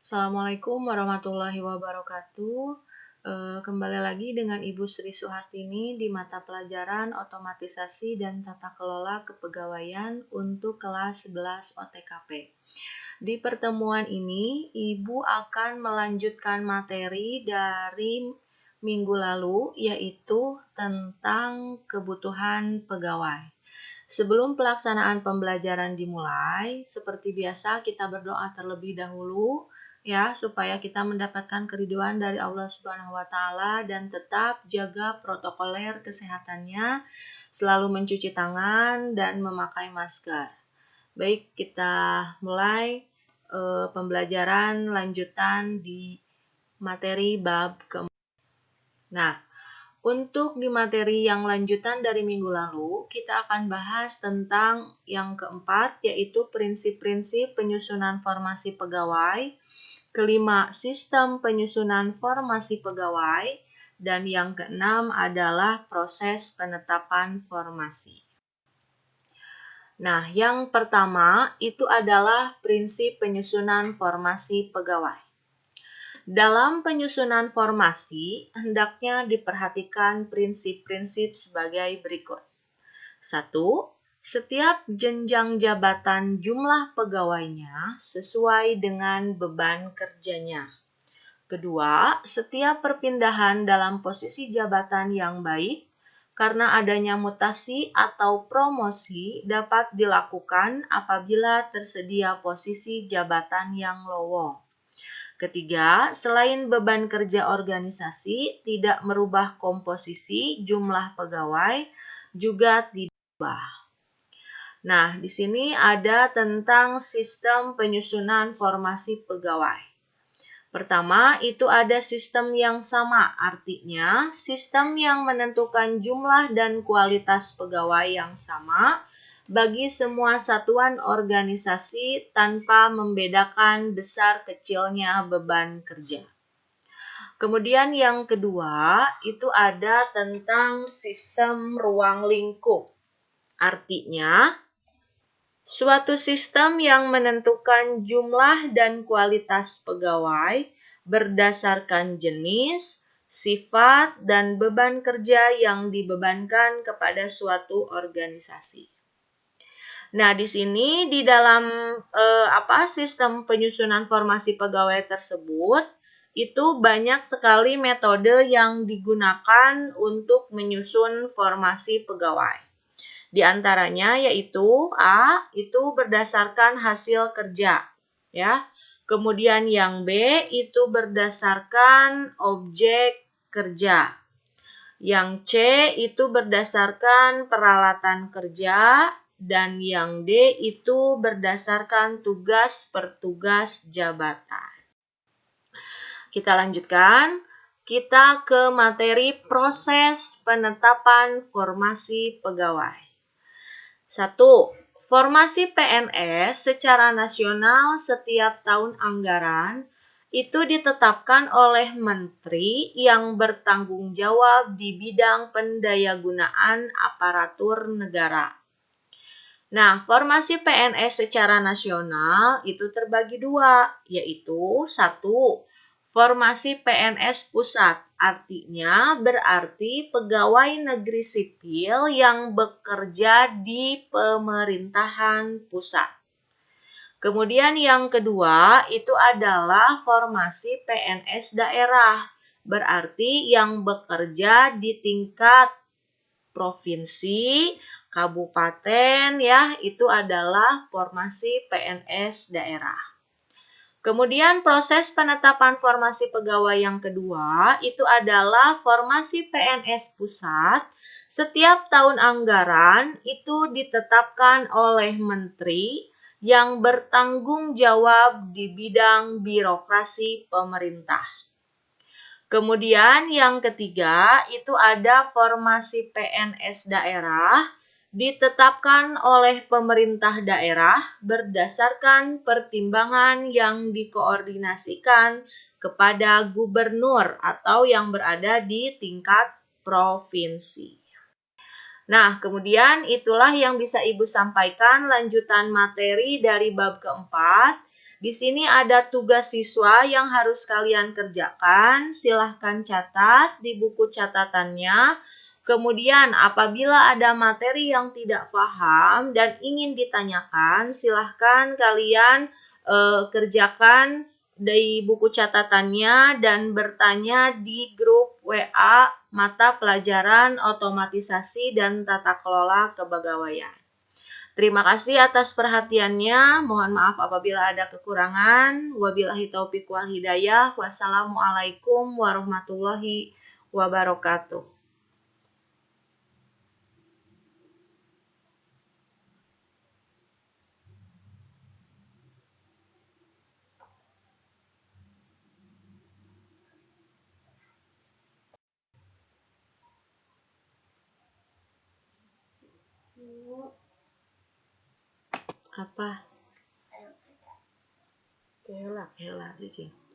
Assalamualaikum warahmatullahi wabarakatuh. Kembali lagi dengan Ibu Sri Suhartini di mata pelajaran Otomatisasi dan Tata Kelola Kepegawaian untuk kelas 11 OTKP. Di pertemuan ini, Ibu akan melanjutkan materi dari minggu lalu, yaitu tentang kebutuhan pegawai. Sebelum pelaksanaan pembelajaran dimulai, seperti biasa kita berdoa terlebih dahulu ya, supaya kita mendapatkan keridhaan dari Allah Subhanahu wa taala dan tetap jaga protokoler kesehatannya, selalu mencuci tangan dan memakai masker. Baik, kita mulai pembelajaran lanjutan di materi bab keempat. Nah, untuk di materi yang lanjutan dari minggu lalu, kita akan bahas tentang yang keempat, yaitu prinsip-prinsip penyusunan formasi pegawai. Kelima, sistem penyusunan formasi pegawai. Dan yang keenam adalah proses penetapan formasi. Nah, yang pertama itu adalah prinsip penyusunan formasi pegawai. Dalam penyusunan formasi, hendaknya diperhatikan prinsip-prinsip sebagai berikut. 1. Setiap jenjang jabatan jumlah pegawainya sesuai dengan beban kerjanya. Kedua, setiap perpindahan dalam posisi jabatan yang baik karena adanya mutasi atau promosi dapat dilakukan apabila tersedia posisi jabatan yang lowong. Ketiga, selain beban kerja organisasi tidak merubah komposisi jumlah pegawai, juga tidak berubah. Nah, di sini ada tentang sistem penyusunan formasi pegawai. Pertama, itu ada sistem yang sama, artinya sistem yang menentukan jumlah dan kualitas pegawai yang sama bagi semua satuan organisasi tanpa membedakan besar kecilnya beban kerja. Kemudian yang kedua, itu ada tentang sistem ruang lingkup. Artinya, suatu sistem yang menentukan jumlah dan kualitas pegawai berdasarkan jenis, sifat, dan beban kerja yang dibebankan kepada suatu organisasi. Nah, di sini di dalam sistem penyusunan formasi pegawai tersebut, itu banyak sekali metode yang digunakan untuk menyusun formasi pegawai. Di antaranya yaitu A, itu berdasarkan hasil kerja, ya. Kemudian yang B itu berdasarkan objek kerja. Yang C itu berdasarkan peralatan kerja dan yang D itu berdasarkan tugas per tugas jabatan. Kita lanjutkan. Kita ke materi proses penetapan formasi pegawai. 1. Formasi PNS secara nasional setiap tahun anggaran itu ditetapkan oleh menteri yang bertanggung jawab di bidang pendayagunaan aparatur negara. Nah, formasi PNS secara nasional itu terbagi dua, yaitu 1. Formasi PNS pusat, artinya berarti pegawai negeri sipil yang bekerja di pemerintahan pusat. Kemudian yang kedua itu adalah formasi PNS daerah, berarti yang bekerja di tingkat provinsi, kabupaten, ya, itu adalah formasi PNS daerah. Kemudian proses penetapan formasi pegawai yang kedua itu adalah formasi PNS pusat. Setiap tahun anggaran itu ditetapkan oleh menteri yang bertanggung jawab di bidang birokrasi pemerintah. Kemudian yang ketiga itu ada formasi PNS daerah ditetapkan oleh pemerintah daerah berdasarkan pertimbangan yang dikoordinasikan kepada gubernur atau yang berada di tingkat provinsi. Nah, kemudian itulah yang bisa Ibu sampaikan lanjutan materi dari bab keempat. Di sini ada tugas siswa yang harus kalian kerjakan. Silahkan catat di buku catatannya. Kemudian apabila ada materi yang tidak paham dan ingin ditanyakan, silahkan kalian kerjakan di buku catatannya dan bertanya di grup WA mata pelajaran otomatisasi dan tata kelola kepegawaian. Terima kasih atas perhatiannya. Mohon maaf apabila ada kekurangan. Wabillahi taufiq wal hidayah. Wassalamualaikum warahmatullahi wabarakatuh. Apa? Kela, Cici.